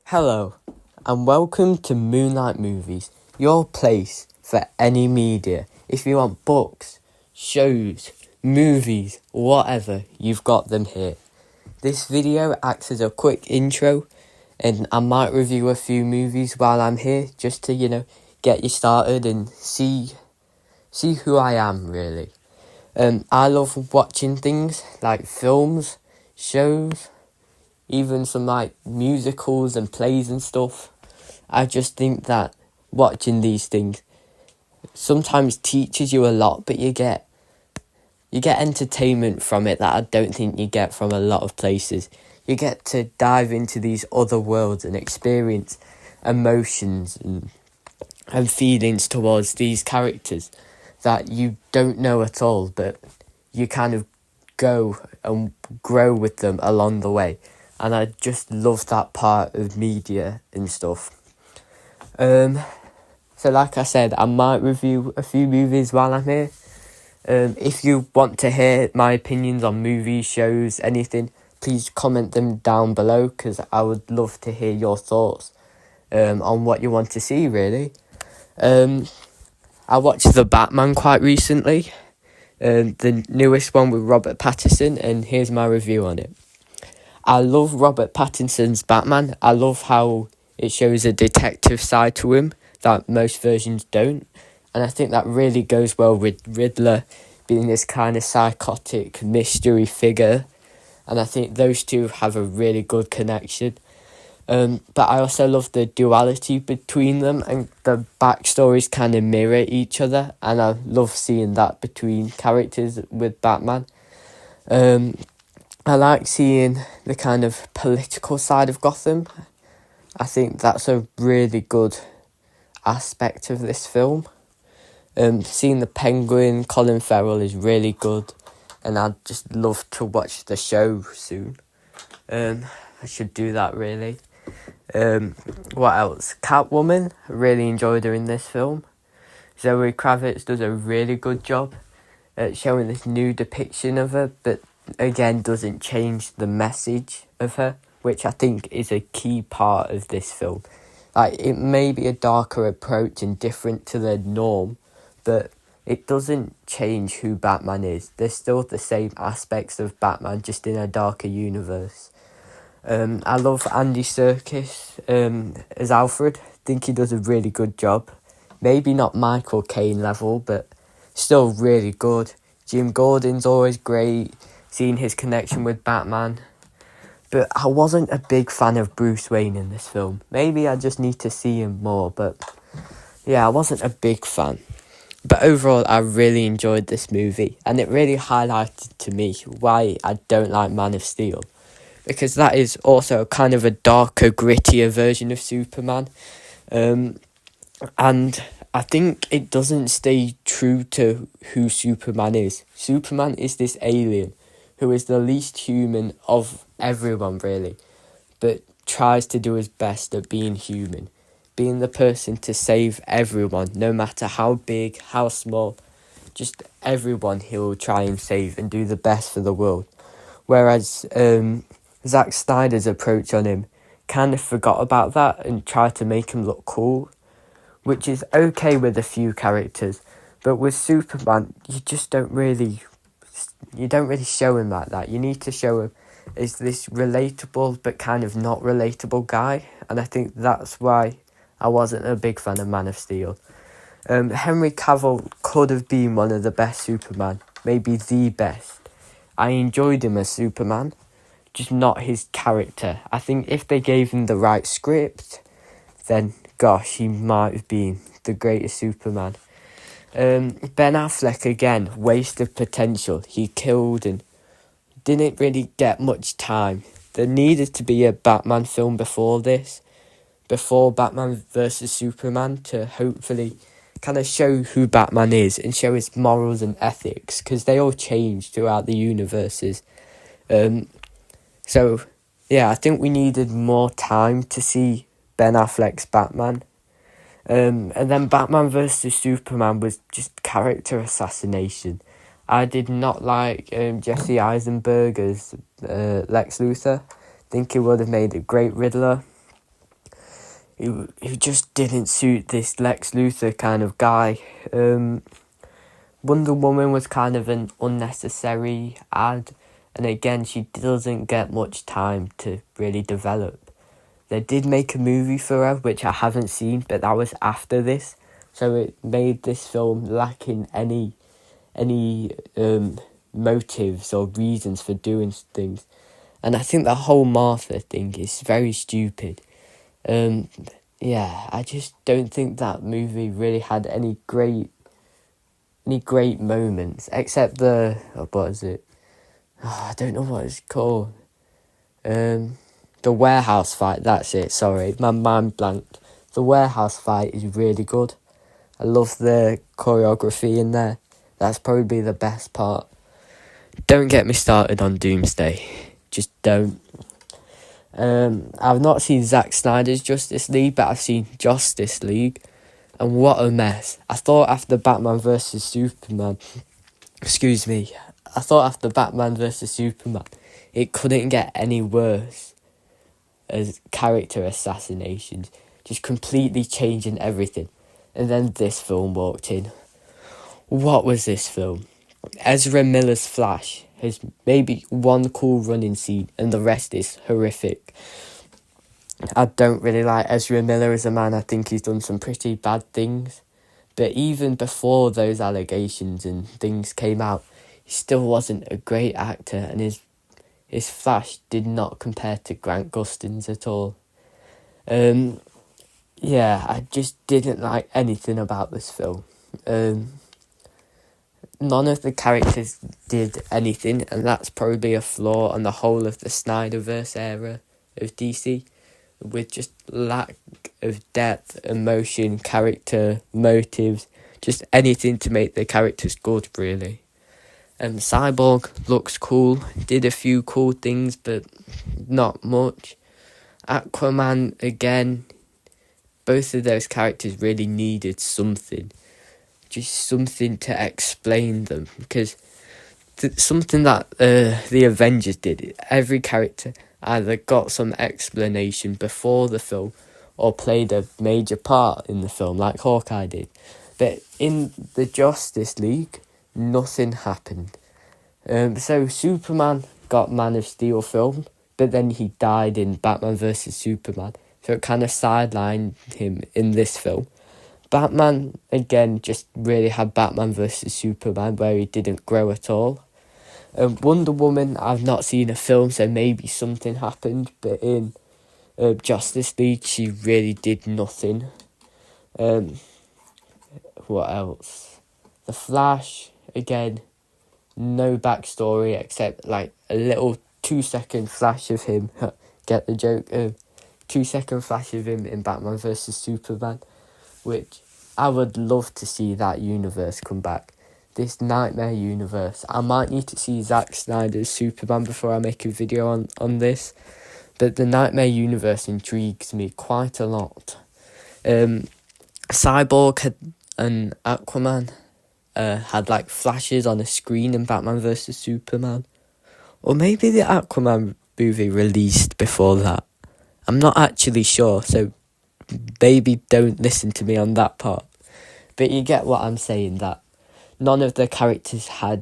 Hello, and welcome to Moonlight Movies, your place for any media. If you want books, shows, movies, whatever, you've got them here. This video acts as a quick intro, and I might review a few movies while I'm here, just to, get you started and see who I am, really. I love watching things like films, shows, even some musicals and plays and stuff. I just think that watching these things sometimes teaches you a lot, but you get entertainment from it that I don't think you get from a lot of places. You get to dive into these other worlds and experience emotions and feelings towards these characters that you don't know at all, but you kind of go and grow with them along the way. And I just love that part of media and stuff. So like I said, I might review a few movies while I'm here. If you want to hear my opinions on movies, shows, anything, please comment them down below, because I would love to hear your thoughts on what you want to see, really. I watched The Batman quite recently, the newest one with Robert Pattinson, and here's my review on it. I love Robert Pattinson's Batman. I love how it shows a detective side to him that most versions don't. And I think that really goes well with Riddler being this kind of psychotic mystery figure. And I think those two have a really good connection. But I also love the duality between them, and the backstories kind of mirror each other. And I love seeing that between characters with Batman. I like seeing the kind of political side of Gotham. I think that's a really good aspect of this film. Seeing the Penguin, Colin Farrell, is really good, and I'd just love to watch the show soon. I should do that, really. What else? Catwoman, I really enjoyed her in this film. Zoe Kravitz does a really good job at showing this new depiction of her, but again doesn't change the message of her, which I think is a key part of this film. It may be a darker approach and different to the norm, but it doesn't change who Batman is. There's still the same aspects of Batman, just in a darker universe. I love Andy Serkis as Alfred. I think he does a really good job. Maybe not Michael Caine level, but still really good. Jim Gordon's always great, seeing his connection with Batman. But I wasn't a big fan of Bruce Wayne in this film. Maybe I just need to see him more, but yeah, I wasn't a big fan. But overall, I really enjoyed this movie, and it really highlighted to me why I don't like Man of Steel. Because that is also kind of a darker, grittier version of Superman. And I think it doesn't stay true to who Superman is. Superman is this alien who is the least human of everyone, really, but tries to do his best at being human, being the person to save everyone, no matter how big, how small, just everyone he'll try and save and do the best for the world. Whereas Zack Snyder's approach on him kind of forgot about that and tried to make him look cool, which is okay with a few characters, but with Superman, you don't really show him like that. You need to show him as this relatable but kind of not relatable guy, and I think that's why I wasn't a big fan of Man of Steel. Henry Cavill could have been one of the best Superman, maybe the best. I enjoyed him as Superman, just not his character. I think if they gave him the right script, then gosh, he might have been the greatest Superman. Ben Affleck, again, waste of potential. He killed and didn't really get much time. There needed to be a Batman film before this, before Batman vs Superman, to hopefully kind of show who Batman is and show his morals and ethics, because they all change throughout the universes. So, yeah, I think we needed more time to see Ben Affleck's Batman. And then Batman vs Superman was just character assassination. I did not like Jesse Eisenberg as Lex Luthor. I think he would have made a great Riddler. who just didn't suit this Lex Luthor kind of guy. Wonder Woman was kind of an unnecessary ad, and again, she doesn't get much time to really develop. They did make a movie for her, which I haven't seen, but that was after this, so it made this film lacking any motives or reasons for doing things. And I think the whole Martha thing is very stupid. Yeah, I just don't think that movie really had any great moments, except what is it? Oh, I don't know what it's called. The warehouse fight, that's it, sorry, my mind blanked. The warehouse fight is really good. I love the choreography in there. That's probably the best part. Don't get me started on Doomsday. Just don't. I've not seen Zack Snyder's Justice League, but I've seen Justice League. And what a mess. I thought after Batman vs Superman... I thought after Batman vs Superman, it couldn't get any worse as character assassinations. Just completely changing everything. And then this film walked in. What was this film? Ezra Miller's Flash has maybe one cool running scene and the rest is horrific. I don't really like Ezra Miller as a man. I think he's done some pretty bad things. But even before those allegations and things came out, he still wasn't a great actor, and his Flash did not compare to Grant Gustin's at all. Yeah, I just didn't like anything about this film. None of the characters did anything, and that's probably a flaw on the whole of the Snyderverse era of DC, with just lack of depth, emotion, character, motives, just anything to make the characters good, really. Cyborg looks cool, did a few cool things, but not much. Aquaman, again, both of those characters really needed something. Just something to explain them, because something that the Avengers did, every character either got some explanation before the film or played a major part in the film, like Hawkeye did. But in the Justice League, nothing happened. So Superman got Man of Steel filmed, but then he died in Batman vs Superman, so it kind of sidelined him in this film. Batman, again, just really had Batman vs Superman, where he didn't grow at all. Wonder Woman, I've not seen a film, so maybe something happened, but in Justice League, she really did nothing. What else? The Flash, again, no backstory except like a little 2-second flash of him. Get the joke? 2-second flash of him in Batman vs Superman, which I would love to see that universe come back. This nightmare universe. I might need to see Zack Snyder's Superman before I make a video on this, but the nightmare universe intrigues me quite a lot. Cyborg and Aquaman had like flashes on a screen in Batman vs Superman, or maybe the Aquaman movie released before that. I'm not actually sure, so maybe don't listen to me on that part. But you get what I'm saying, that none of the characters had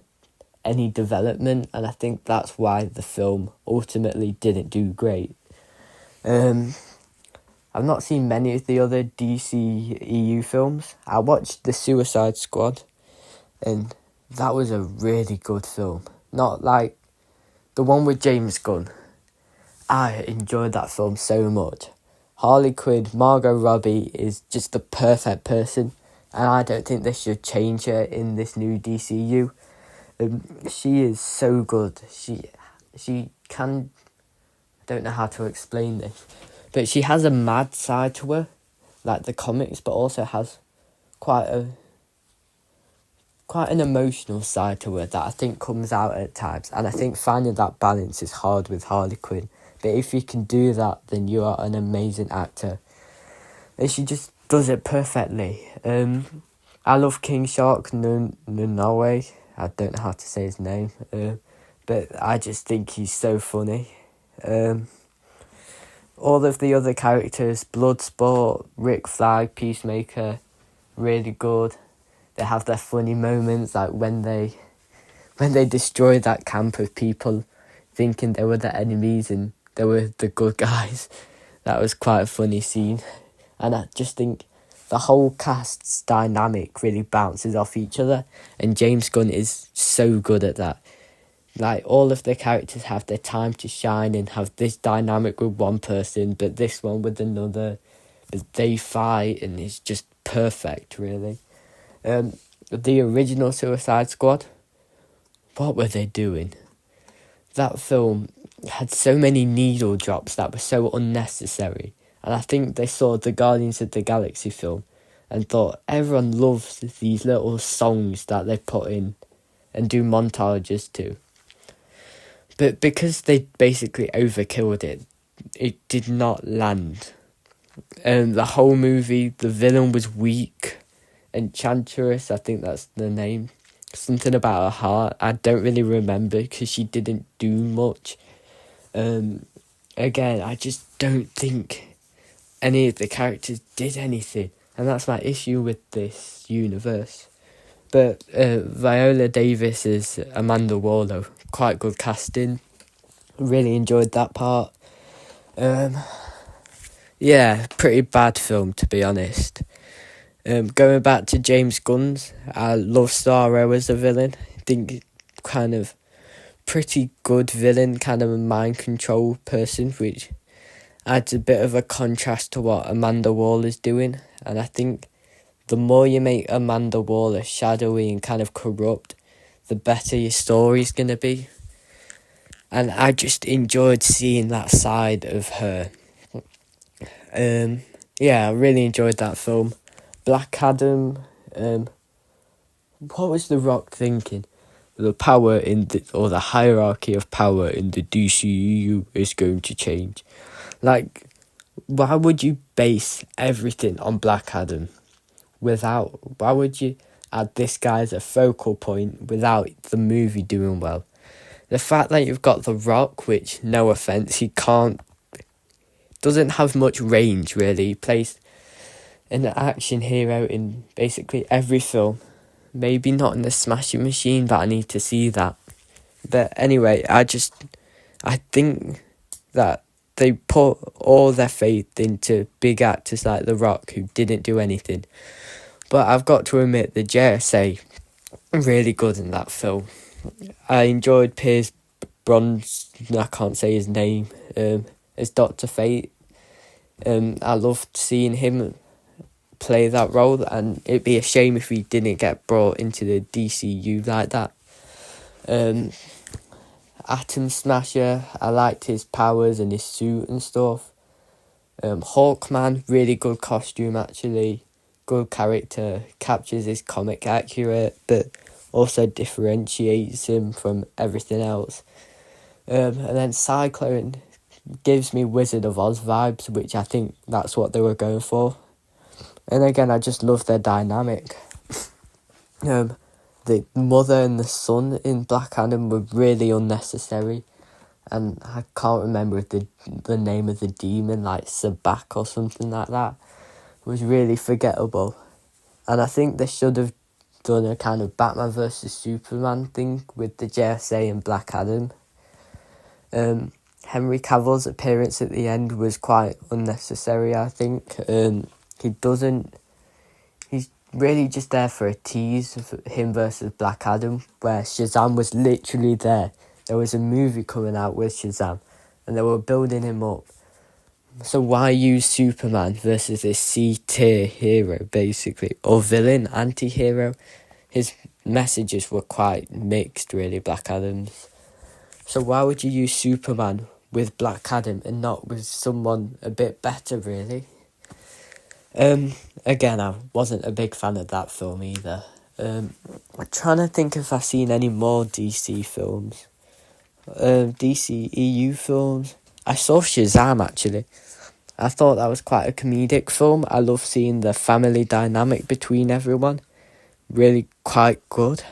any development, and I think that's why the film ultimately didn't do great. I've not seen many of the other DC EU films. I watched The Suicide Squad, and that was a really good film. Not like the one with James Gunn. I enjoyed that film so much. Harley Quinn, Margot Robbie is just the perfect person, and I don't think they should change her in this new DCU. She is so good. She can... I don't know how to explain this, but she has a mad side to her, like the comics, but also has quite an emotional side to her that I think comes out at times, and I think finding that balance is hard with Harley Quinn. But if you can do that, then you are an amazing actor. And she just does it perfectly. I love King Shark Nanawe. I don't know how to say his name. But I just think he's so funny. all of the other characters, Bloodsport, Rick Flag, Peacemaker, really good. They have their funny moments, like when they destroy that camp of people thinking they were the enemies and they were the good guys. That was quite a funny scene. And I just think the whole cast's dynamic really bounces off each other, and James Gunn is so good at that. Like, all of the characters have their time to shine and have this dynamic with one person, but this one with another. But they fight, and it's just perfect, really. The original Suicide Squad, what were they doing? That film had so many needle drops that were so unnecessary. And I think they saw the Guardians of the Galaxy film and thought, everyone loves these little songs that they put in and do montages to. But because they basically overkilled it, it did not land. The whole movie, the villain was weak. Enchantress, I think that's the name. Something about her heart. I don't really remember because she didn't do much. Again, I just don't think any of the characters did anything. And that's my issue with this universe. But Viola Davis is Amanda Waller. Quite good casting. Really enjoyed that part. Yeah, pretty bad film, to be honest. Going back to James Gunn's, I love Starro as a villain. I think kind of pretty good villain, kind of a mind control person, which adds a bit of a contrast to what Amanda Waller's doing. And I think the more you make Amanda Waller shadowy and kind of corrupt, the better your story's going to be. And I just enjoyed seeing that side of her. Yeah, I really enjoyed that film. Black Adam, what was The Rock thinking? The power or the hierarchy of power in the DCEU is going to change. Like, why would you base everything on Black Adam why would you add this guy as a focal point without the movie doing well? The fact that you've got The Rock, which, no offence, doesn't have much range, really. He plays an action hero in basically every film. Maybe not in the Smashing Machine, but I need to see that. But anyway, I think that they put all their faith into big actors like The Rock, who didn't do anything. But I've got to admit, the JSA really good in that film. I enjoyed Piers Bronson, I can't say his name, as Dr. Fate. I loved seeing him play that role, and it'd be a shame if he didn't get brought into the DCU like that. Atom Smasher, I liked his powers and his suit and stuff. Hawkman, really good costume actually, good character, captures his comic accurate, but also differentiates him from everything else. And then Cyclone gives me Wizard of Oz vibes, which I think that's what they were going for. And again, I just love their dynamic. The mother and the son in Black Adam were really unnecessary. And I can't remember the name of the demon, like Sabak or something like that. It was really forgettable. And I think they should have done a kind of Batman versus Superman thing with the JSA and Black Adam. Henry Cavill's appearance at the end was quite unnecessary, I think. He's really just there for a tease of him versus Black Adam, where Shazam was literally there. There was a movie coming out with Shazam, and they were building him up. So why use Superman versus this C-tier hero, basically, or villain, anti-hero? His messages were quite mixed, really, Black Adam's. So why would you use Superman with Black Adam and not with someone a bit better, really? Again, I wasn't a big fan of that film either. I'm trying to think if I've seen any more DC films. DC EU films. I saw Shazam, actually. I thought that was quite a comedic film. I love seeing the family dynamic between everyone. Really quite good.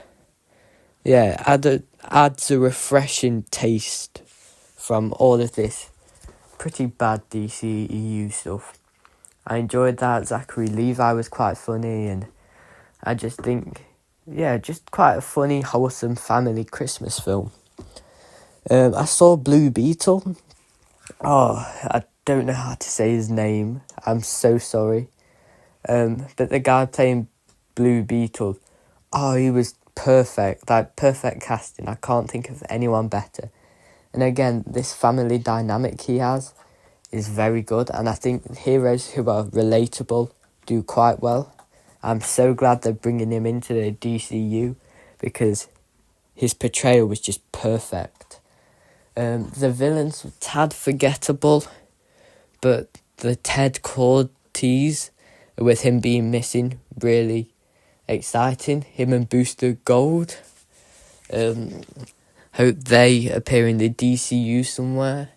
Yeah, adds a refreshing taste from all of this pretty bad DCEU stuff. I enjoyed that. Zachary Levi was quite funny, and I just think, yeah, just quite a funny, wholesome family Christmas film. I saw Blue Beetle. Oh, I don't know how to say his name. I'm so sorry. But the guy playing Blue Beetle, oh, he was perfect. Like, perfect casting. I can't think of anyone better. And again, this family dynamic he has is very good. And I think heroes who are relatable do quite well. I'm so glad they're bringing him into the DCU because his portrayal was just perfect. The villains were tad forgettable, but the Ted Cord tease with him being missing, really exciting. Him and Booster Gold. Hope they appear in the DCU somewhere.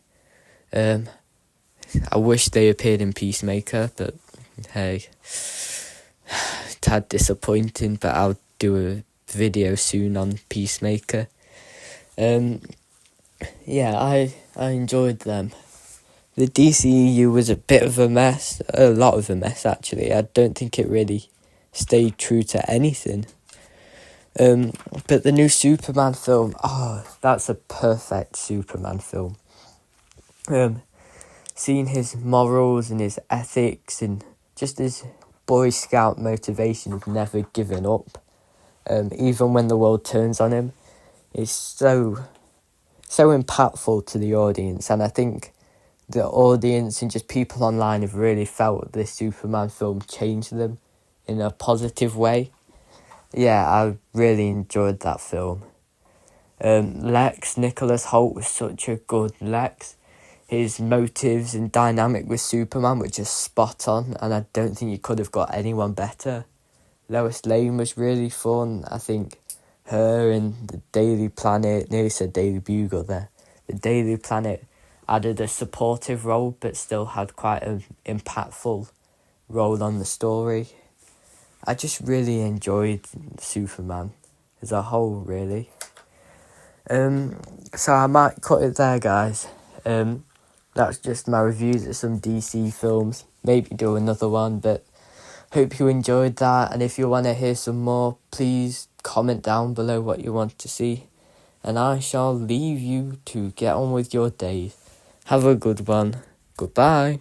I wish they appeared in Peacemaker, but hey, tad disappointing, but I'll do a video soon on Peacemaker. Yeah, I enjoyed them. The DCEU was a bit of a mess, a lot of a mess actually. I don't think it really stayed true to anything. But the new Superman film, oh, that's a perfect Superman film. Seeing his morals and his ethics and just his Boy Scout motivation of never giving up, even when the world turns on him, is so impactful to the audience. And I think the audience and just people online have really felt this Superman film changed them in a positive way. Yeah, I really enjoyed that film. Lex, Nicholas Hoult was such a good Lex. His motives and dynamic with Superman were just spot on, and I don't think you could have got anyone better. Lois Lane was really fun. I think her and the Daily Planet, nearly said Daily Bugle there, the Daily Planet added a supportive role but still had quite an impactful role on the story. I just really enjoyed Superman as a whole, really. So I might cut it there, guys. That's just my reviews of some DC films. Maybe do another one, but hope you enjoyed that. And if you want to hear some more, please comment down below what you want to see. And I shall leave you to get on with your day. Have a good one. Goodbye.